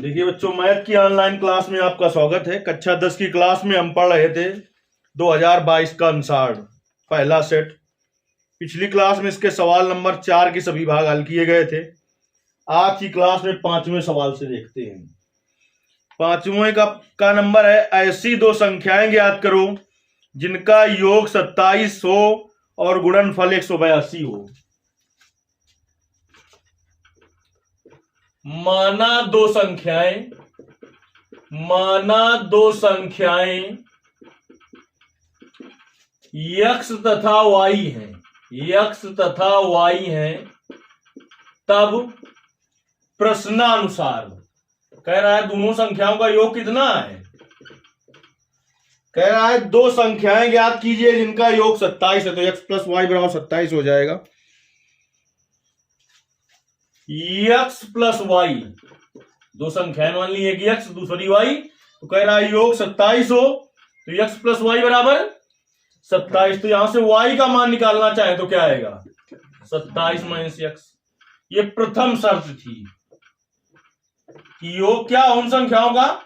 देखिए बच्चों, मैथ की ऑनलाइन क्लास में आपका स्वागत है। कक्षा 10 की क्लास में हम पढ़ रहे थे 2022 का अनुसार पहला सेट। पिछली क्लास में इसके सवाल नंबर 4 के सभी भाग हल किए गए थे। आज की क्लास में 5वें सवाल से देखते हैं। 5वें का नंबर है, ऐसी दो संख्याएं ज्ञात करो जिनका योग 27 हो और गुणनफल 182 हो। माना दो संख्याएं यक्स तथा वाई हैं, तब प्रश्नानुसार कह रहा है दोनों संख्याओं का योग कितना है। कह रहा है दो संख्याएं ज्ञात कीजिए जिनका योग 27 है, तो x प्लस वाई बराबर 27 हो जाएगा। x प्लस वाई, दो संख्याएं मान ली, एक x दूसरी y, तो कह रहा है योग 27 हो तो x प्लस वाई बराबर 27। तो यहां से y का मान निकालना चाहे तो क्या आएगा, 27 माइनस x। ये प्रथम शर्त थी कि योग क्या उन संख्याओं का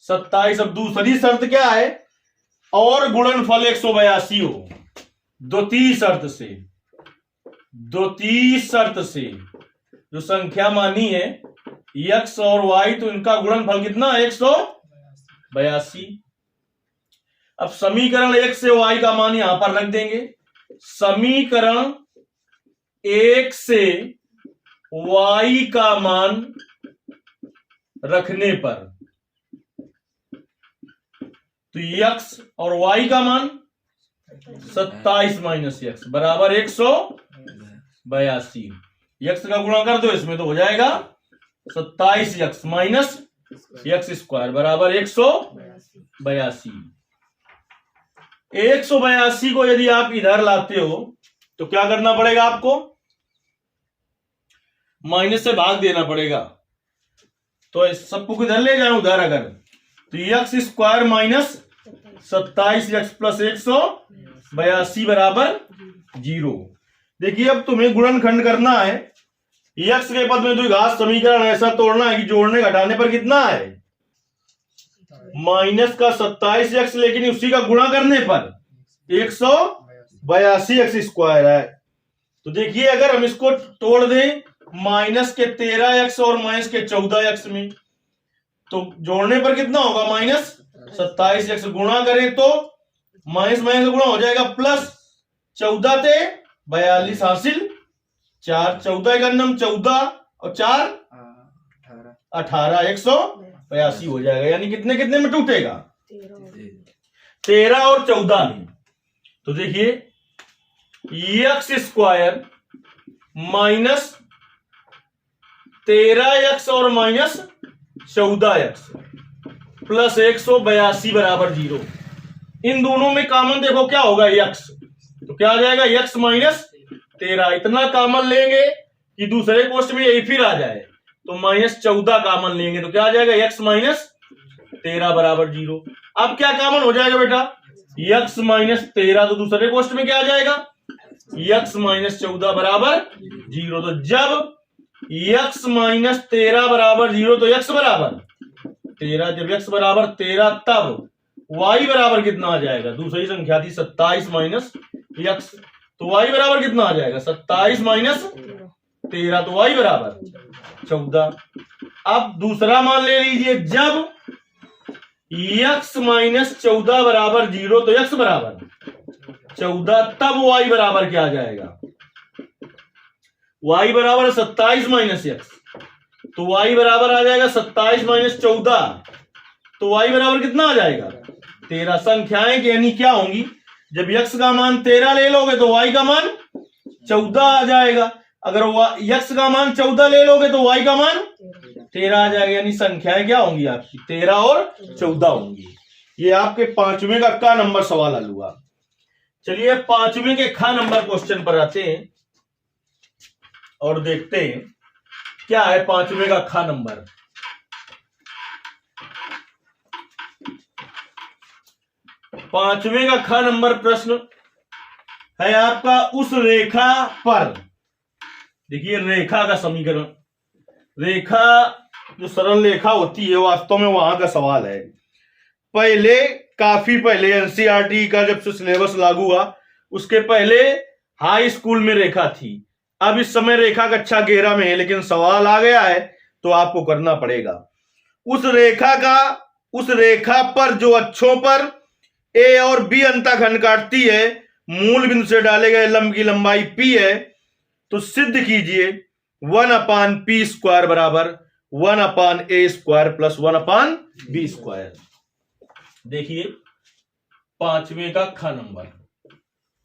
27। अब दूसरी शर्त क्या है, और गुणनफल 182 हो। द्वितीय शर्त से जो संख्या मानी है x और y, तो इनका गुणनफल कितना है, 182। अब समीकरण 1 से y का मान यहां पर रख देंगे। समीकरण 1 से y का मान रखने पर तो x और y का मान 27 माइनस x बराबर 182। x का गुणा कर दो इसमें तो हो जाएगा 27x माइनस x स्क्वायर बराबर 182। 182 को यदि आप इधर लाते हो तो क्या करना पड़ेगा आपको, माइनस से भाग देना पड़ेगा। तो इस सबको किधर ले जाए उधर, अगर तो x square minus 27x plus 182 बराबर 0। देखिए अब तुम्हें गुणनखंड करना है। x के पद में द्विघात समीकरण ऐसा तोड़ना है कि जोड़ने घटाने पर कितना है, माइनस का 27x, लेकिन उसी का गुणा करने पर 182x स्क्वायर है। तो देखिए अगर हम इसको तोड़ दें माइनस के 13x और माइनस के 14x में, तो जोड़ने पर कितना होगा, माइनस 27x। गुणा करें तो माइनस माइनस गुणा हो जाएगा, प्लस 14 थे 42 हासिल 4, 14 का नम 14 और 4 18, 182 हो जाएगा। यानी कितने कितने में टूटेगा, 13 और 14 में। तो देखिए x स्क्वायर माइनस 13x और माइनस 14x प्लस 182 बराबर 0। इन दोनों में कॉमन देखो क्या होगा, x, तो क्या आ जाएगा, x माइनस 13। इतना कॉमन लेंगे कि दूसरे कोष्ट में यही फिर आ जाए, तो माइनस 14 कॉमन लेंगे तो क्या आ जाएगा, x माइनस 13 बराबर 0। अब क्या कॉमन हो जाएगा बेटा, x माइनस 13, तो दूसरे कोष्ट में क्या आ जाएगा, x माइनस 14 बराबर 0। तो जब x माइनस 13 बराबर 0 तो x बराबर 13। जब x बराबर 13 तब y बराबर कितना आ जाएगा, दूसरी संख्या थी 27 माइनस x, तो y बराबर कितना आ जाएगा, 27 माइनस 13, तो y बराबर 14। अब दूसरा मान ले लीजिए, जब x माइनस 14 बराबर 0 तो x बराबर 14, तब y बराबर क्या आ जाएगा, y बराबर 27 माइनस x, तो y बराबर आ जाएगा 27 माइनस 14, तो y बराबर कितना आ जाएगा, 13। संख्याएं यानी क्या होंगी, जब x का मान 13 ले लोगे तो y का मान 14 आ जाएगा। अगर x का मान 14 ले लोगे तो y का मान 13 आ जाएगा। यानी संख्याएं क्या होंगी आपकी, 13 और 14 होंगी। ये आपके 5वें का क नंबर सवाल हल हुआ। चलिए 5वें के ख नंबर क्वेश्चन पर आते हैं और देखते हैं क्या है 5वें का ख नंबर। पांचवें का ख नंबर प्रश्न है आपका, उस रेखा पर, देखिए रेखा का समीकरण, रेखा जो सरल रेखा होती है वास्तव में वहां का सवाल है। पहले, काफी पहले एनसीईआरटी का जब से सिलेबस लागू हुआ उसके पहले हाई स्कूल में रेखा थी। अब इस समय रेखा कक्षा 11 में है, लेकिन सवाल आ गया है तो आपको करना पड़ेगा। उस रेखा पर जो अक्षों पर ए और बी अंतःखंड काटती है, मूल बिंदु से डाले गए लंब की लंबाई p है, तो सिद्ध कीजिए 1/p² बराबर 1/a² प्लस 1/b²। देखिए 5वें का ख नंबर,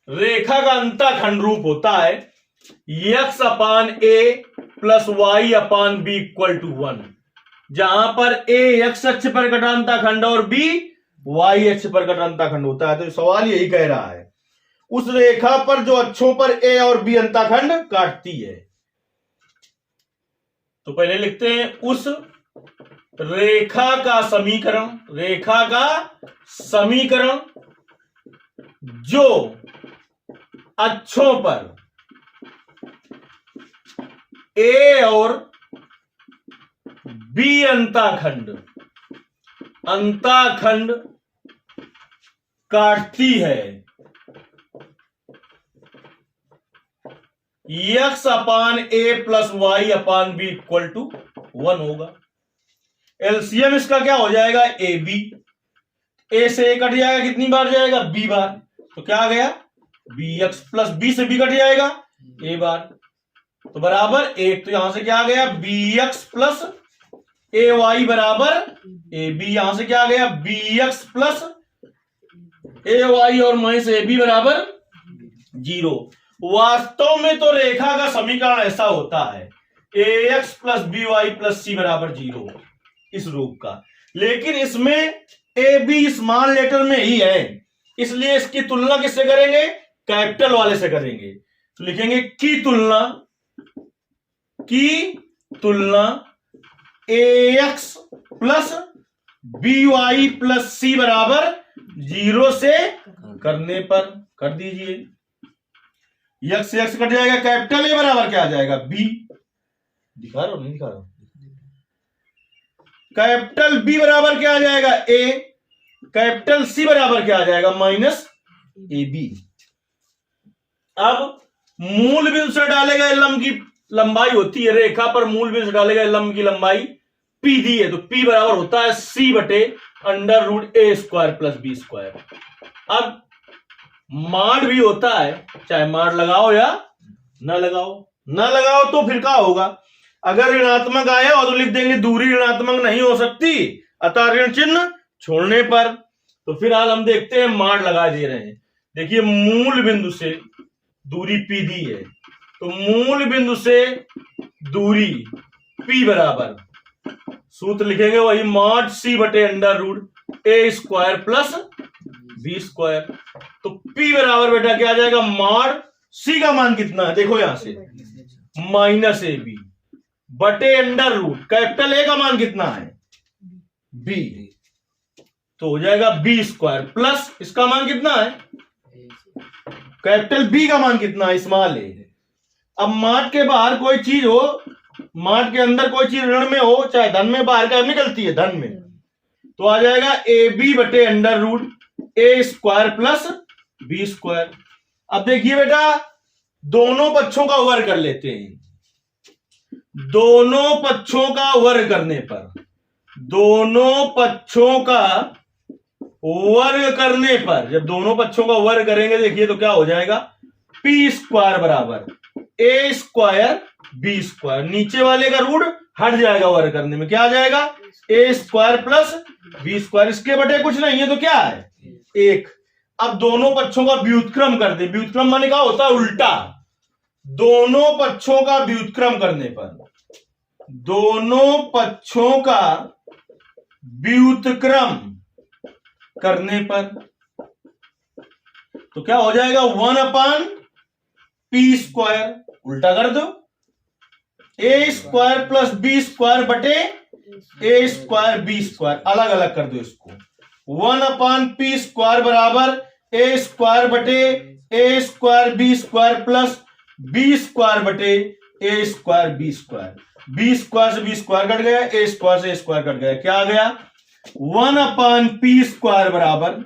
रेखा का अंतःखंड रूप होता है x/a plus y/b equal to 1, जहां पर a x अक्ष पर कटा अंतःखंड और b y अक्ष पर कटा अंतःखंड होता है। तो सवाल यही कह रहा है उस रेखा पर जो अक्षों पर a और b अंतःखंड काटती है। तो पहले लिखते हैं उस रेखा का समीकरण जो अक्षों पर ए और बी अंतःखंड काटती है, x/a plus y/b equal to 1 होगा। एलसीएम इसका क्या हो जाएगा, ए बी। ए से ए कट जाएगा, कितनी बार जाएगा, बी बार, तो क्या आ गया bx प्लस बी से बी कट जाएगा ए बार, तो बराबर 1। तो यहां से क्या आ गया bx प्लस ए वाई बराबर ए बी। यहां से क्या आ गया bx प्लस ए वाई और माइनस ए बी बराबर 0। वास्तव में तो रेखा का समीकरण ऐसा होता है ax plus B Y plus C बराबर 0, इस रूप का। लेकिन इसमें ए बी स्मॉल लेटर में ही है, इसलिए इसकी तुलना किससे करेंगे, कैपिटल वाले से करेंगे। तो लिखेंगे की तुलना ax plus B Y plus C बराबर 0 से करने पर कर दीजिए। x से x कट जाएगा, कैपिटल ए बराबर क्या आ जाएगा b। दिखा रहा हूं, नहीं दिखा रहा हूं। कैपिटल बी बराबर क्या आ जाएगा a, कैपिटल सी बराबर क्या आ जाएगा माइनस ए बी। अब मूल बिंदु से डाले गए लंब की लंबाई होती है, रेखा पर मूल बिंदु से डाले गए लंब की लंबाई p दी है, तो p बराबर होता है c बटे √a² प्लस b²। अब माड भी होता है, चाहे माड लगाओ या ना लगाओ तो फिर क्या होगा, अगर ऋणात्मक आया और तो लिख देंगे दूरी ऋणात्मक नहीं हो सकती अतः ऋण चिन्ह छोड़ने पर। तो फिलहाल हम देखते हैं माड लगा दे रहे हैं। देखिए मूल बिंदु से दूरी p दी है, तो मूल बिंदु से दूरी p बराबर सूत्र लिखेंगे वही मॉड c बटे √a² प्लस b²। तो p बराबर बेटा क्या आ जाएगा, मॉड c का मान कितना है, देखो यहां से माइनस ए बी बटे √ कैपिटल ए का मान कितना है b, तो हो जाएगा b² प्लस इसका मान कितना है, कैपिटल बी का मान कितना है, स्मॉल ए। अब माड के बाहर कोई चीज हो, माड के अंदर कोई चीज ऋण में हो चाहे धन में, बाहर क्या निकलती है धन में, तो आ जाएगा ए बी बटे √a² प्लस b²। अब देखिए बेटा दोनों पक्षों का वर्ग कर लेते हैं। दोनों पक्षों का वर्ग करने पर, जब दोनों पक्षों का वर्ग करेंगे देखिए तो क्या हो जाएगा p² बराबर a² b²। नीचे वाले का रूट हट जाएगा वर्ग करने में, क्या आ जाएगा a² प्लस b²। इसके बटे कुछ नहीं है तो क्या है 1। अब दोनों पक्षों का व्युत्क्रम कर दे, व्युत्क्रम माने क्या होता है उल्टा। दोनों पक्षों का व्युत्क्रम करने पर, दोनों पक्षों का व्युत्क्रम करने पर तो क्या हो जाएगा 1/p², उल्टा कर दो a² प्लस b² बटे a² b², अलग अलग कर दो इसको। 1/p² बराबर a² बटे a² b² प्लस b² बटे a² b²। बी स्क्वायर से बी स्क्वायर कट गया, ए स्क्वायर से ए स्क्वायर कट गया, क्या आ गया 1/p स्क्वायर बराबर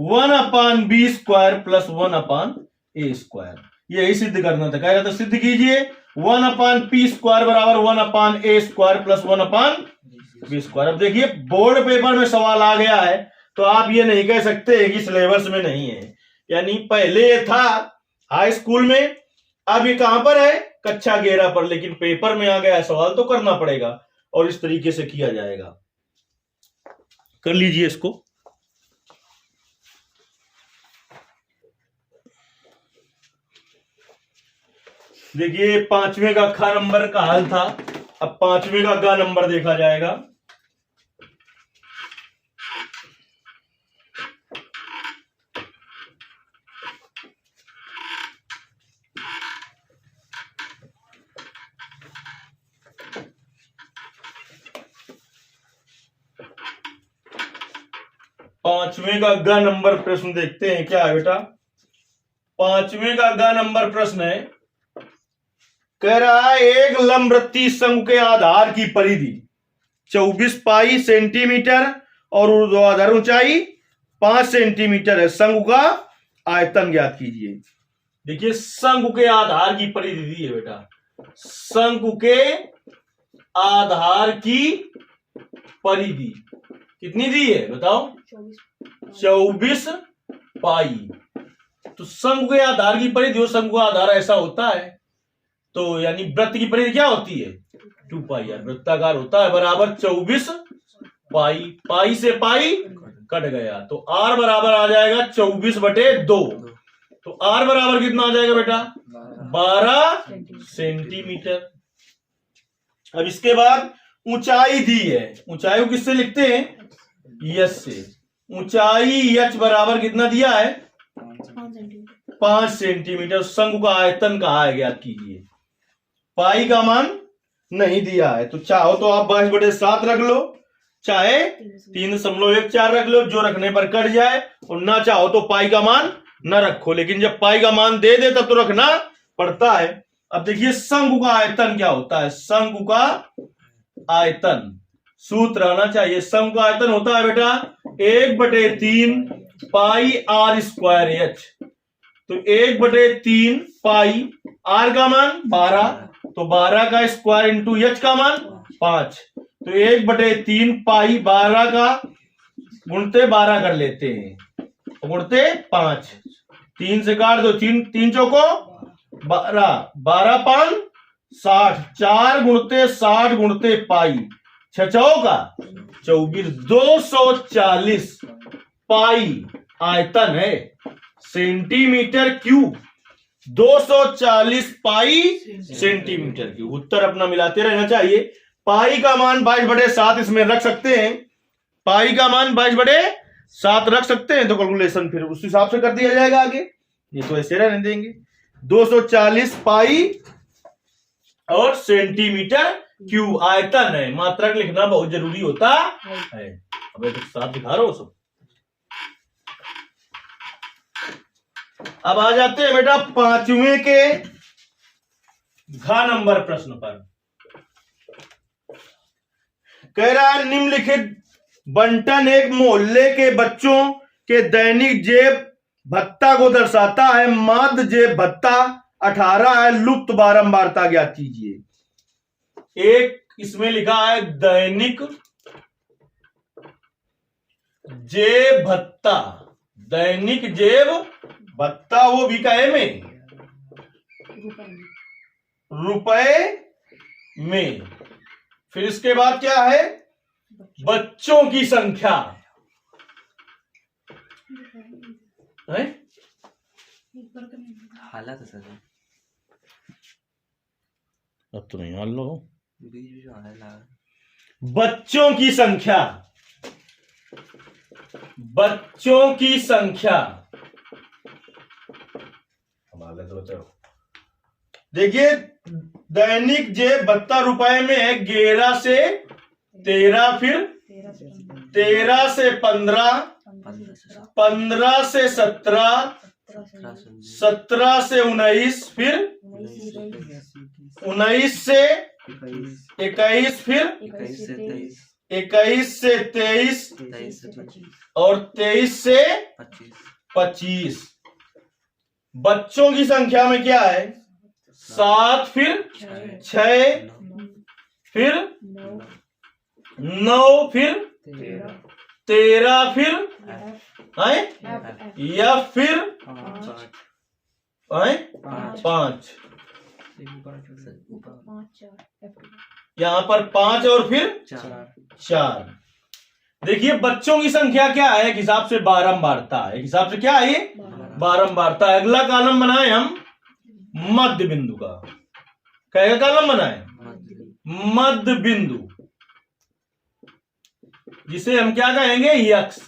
1/b square plus 1/a square. यही सिद्ध करना था, कह रहा था सिद्ध कीजिए 1/p स्क्वायर बराबर 1/a square plus 1/b square. अब देखिए बोर्ड पेपर में सवाल आ गया है तो आप ये नहीं कह सकते कि सिलेबस में नहीं है, यानी पहले ये था हाई स्कूल में, अब ये कहां पर है कक्षा 11 पर, लेकिन पेपर में आ गया है, सवाल तो करना पड़ेगा और इस तरीके से किया जाएगा। कर लीजिए इसको। देखिए पांचवें का ख नंबर का हल था, अब पांचवें का ग नंबर देखा जाएगा। पांचवें का ग नंबर प्रश्न देखते हैं क्या है बेटा। पांचवें का ग नंबर प्रश्न है, कह रहा है एक लंबवृत्तीय शंकु के आधार की परिधि 24 पाई सेंटीमीटर और ऊर्ध्वाधर ऊंचाई 5 सेंटीमीटर है, शंकु का आयतन ज्ञात कीजिए। देखिए शंकु के आधार की परिधि दी है बेटा, शंकु के आधार की परिधि कितनी दी है बताओ 24 पाई। तो शंकु के आधार की परिधि और शंकु का आधार ऐसा होता है, तो यानी वृत्त की परिधि क्या होती है 2 पाई, यार वृत्ताकार होता है, बराबर 24 पाई, पाई से पाई कट गया तो आर बराबर आ जाएगा 24/2। तो आर बराबर कितना आ जाएगा बेटा 12 सेंटीमीटर। अब इसके बाद ऊंचाई दी है, ऊंचाई को किससे लिखते हैं यच से। ऊंचाई यच बराबर कितना दिया है 5 सेंटीमीटर। शंकु का आयतन कहा है ज्ञात कीजिए। पाई का मान नहीं दिया है, तो चाहो तो आप 22/7 रख लो, चाहे 3.14 रख लो, जो रखने पर कट जाए, और ना चाहो तो पाई का मान न रखो, लेकिन जब पाई का मान दे दे तब तो रखना पड़ता है। अब देखिए शंकु का आयतन क्या होता है, शंकु का आयतन सूत्र आना चाहिए। शंकु का आयतन होता है बेटा 1/3 पाई आर स्क्वायर एच। तो 1/3 पाई आर का मान 12, तो 12 का स्क्वायर इंटू एच का मान 5, तो 1/3 पाई 12 का गुणते 12 कर लेते हैं, गुणते 5, 3 से काट दो, 3 चौको 12, 12 5 60, 4 गुणते 60 गुणते पाई, 6 चौका 24, 240 पाई आयतन है centimetre cube, 240 pi centimetre cube. उत्तर अपना मिलाते रहना चाहिए। पाई का मान 22/7 इसमें रख सकते हैं, पाई का मान 22/7 रख सकते हैं, तो कैलकुलेशन फिर उस हिसाब से कर दिया जाएगा आगे, ये तो ऐसे रहने देंगे। 240 पाई और सेंटीमीटर क्यूब आयतन है, मात्रक लिखना बहुत जरूरी होता है। अब एक साथ दिखा रहा हूं सब। अब आ जाते हैं बेटा पांचवें के घ नंबर प्रश्न पर। कह रहा है निम्नलिखित बंटन एक मोहल्ले के बच्चों के दैनिक जेब भत्ता को दर्शाता है। माध्य जेब भत्ता 18 है, लुप्त बारंबारता ज्ञात कीजिए। एक इसमें लिखा है दैनिक जेब भत्ता, दैनिक जेब भत्ता, वो भी का में रुपए में। फिर इसके बाद क्या है बच्चों की संख्या है, हालत है सर, अब तो नहीं हाल लो। बीच बच्चों की संख्या, बच्चों की संख्या देखिए दैनिक जेब भत्ता रुपए में है 11 से 13, फिर 13 से 15, 15 से 17, 17 से 19, फिर 19 से 21 फिर 21 से 23 और 23 से 25। बच्चों की संख्या में क्या है? 7 फिर 6 फिर 9 फिर 13 फिर या फिर 5। यहाँ पर 5 और फिर 4। देखिए बच्चों की संख्या क्या है? एक हिसाब से बारंबारता है। एक हिसाब से क्या है? ये बारंबारता है। अगला कॉलम बनाए हम मध्य बिंदु का। क्या कॉलम बनाए? मध्य बिंदु, जिसे हम क्या कहेंगे? यक्ष।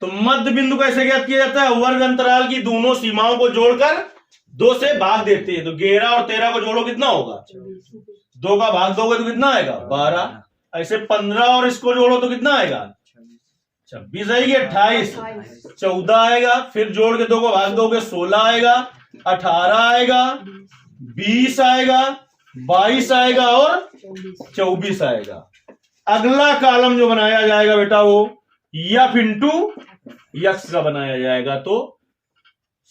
तो मध्य बिंदु कैसे ज्ञात किया जाता है? वर्ग अंतराल की दोनों सीमाओं को जोड़कर 2 से भाग देते हैं। तो 11 और 13 को जोड़ो कितना होगा? 2 का भाग दोगे तो कितना आएगा? 12। ऐसे 15 और इसको जोड़ो तो कितना आएगा? 26 आएगी। 28 14 आएगा। फिर जोड़ के 2 को भाग दोगे 16 आएगा। 18 आएगा। 20 आएगा। 22 आएगा और 24 आएगा। अगला कॉलम जो बनाया जाएगा बेटा वो यफ इंटू यक्स का बनाया जाएगा। तो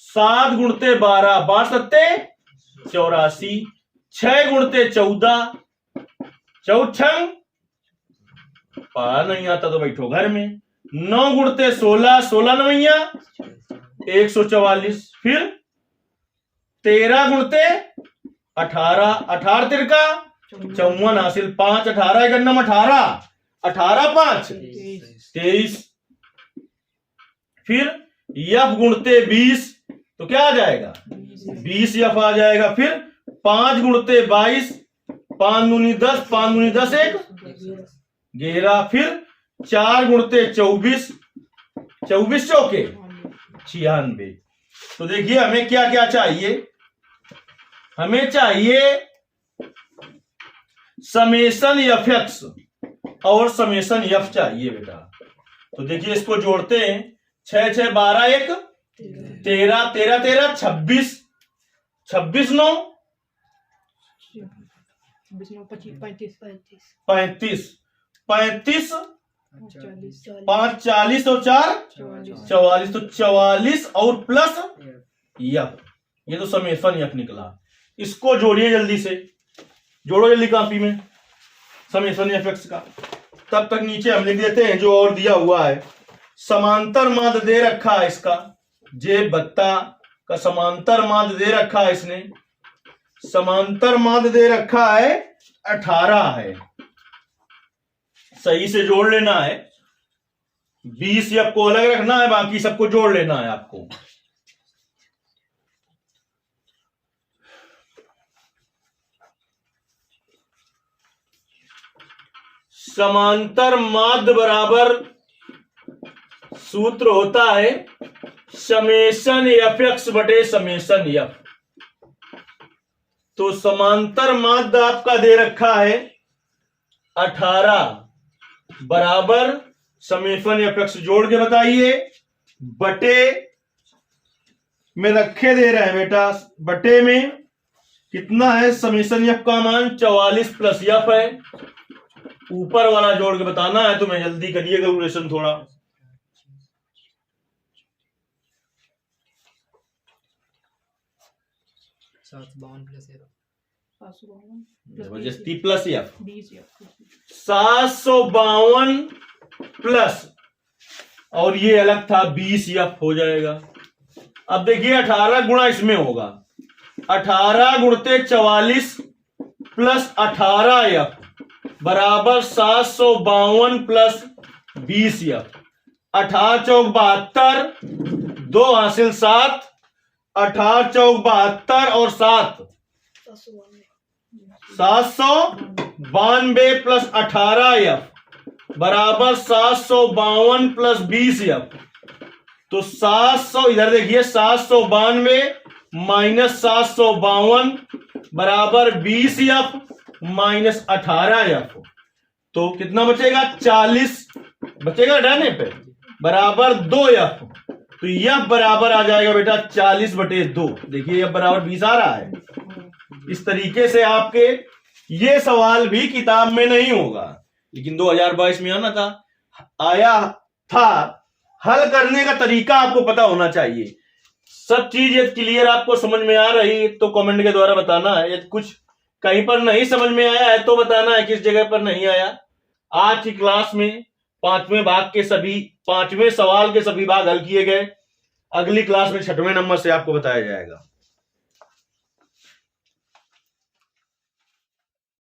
7 गुणते 12 12 84। 6 गुणते 14 14 नहीं आता तो बैठो घर में। 9 गुणते 16 16 9 144। फिर 13 गुणते 18 18 तिरका 54 हासिल। 5 18 एक अन्नम 18 18 5 23। फिर यफ गुणते 20 तो क्या आ जाएगा? 20 यफ आ जाएगा। फिर 5 गुणते 22 5 दूनी 10 5 दूनी 10 1 11। फिर 4 गुणते 24 24 चौके 96। तो देखिए हमें क्या क्या चाहिए? हमें चाहिए समेशन यफ एक्स और समेशन यफ चाहिए बेटा। तो देखिए इसको जोड़ते हैं। 6 6 12 1 13 13 13 26 26 9 35 35 5 40 और 4 44। तो 44 और प्लस यफ। ये तो समेशन यफ निकला। इसको जोड़िए जल्दी से। जोड़ो जल्दी कापी में समेशन यफ एक्स का। तब तक नीचे हम लिख देते हैं जो और दिया हुआ है। समांतर माध्य दे रखा है इसका। जे बत्ता का समांतर माध्य दे रखा है इसने। समांतर माध्य दे रखा है 18 है। सही से जोड़ लेना है। 20 यफ को अलग रखना है, बाकी सबको जोड़ लेना है आपको। समांतर माध्य बराबर सूत्र होता है समेशन एफ एक्स बटे समेशन एफ। तो समांतर माध्य आपका दे रखा है 18 बराबर समेशन एफ एक्स। जोड़ के बताइए। बटे में रखे दे रहे हैं बेटा। बटे में कितना है? समेशन एफ का मान 44 प्लस एफ है। ऊपर वाला जोड़ के बताना है तो मैं जल्दी करिए कैलकुलेशन थोड़ा। जबरदस्ती प्लस एफ 752 प्लस और ये अलग था 20 एफ हो जाएगा। अब देखिए 18 गुणा इसमें होगा। 18 गुणते 44 प्लस 18 एफ बराबर 752 प्लस 20 एफ। 18 चौक 72 2 हासिल 7। 18 चौक 72 और 7 792 प्लस 18 एफ बराबर 752 प्लस 20 एफ। तो 700 इधर देखिए 792 माइनस 752 बराबर 20 एफ माइनस 18 एफ। तो कितना बचेगा? 40 बचेगा हटाने पे बराबर 2 एफ। तो यह बराबर आ जाएगा बेटा 40 बटे 2। देखिए यह बराबर 20 आ रहा है। इस तरीके से आपके ये सवाल भी किताब में नहीं होगा, लेकिन 2022 में आया था। हल करने का तरीका आपको पता होना चाहिए। सब चीज यदि क्लियर आपको समझ में आ रही तो कमेंट के द्वारा बताना है, यदि कुछ कहीं पर नहीं समझ में आया है तो बताना है किस जगह पर नहीं आया। आज की क्लास में 5वें सवाल के सभी भाग हल किए गए। अगली क्लास में 6वें नंबर से आपको बताया जाएगा।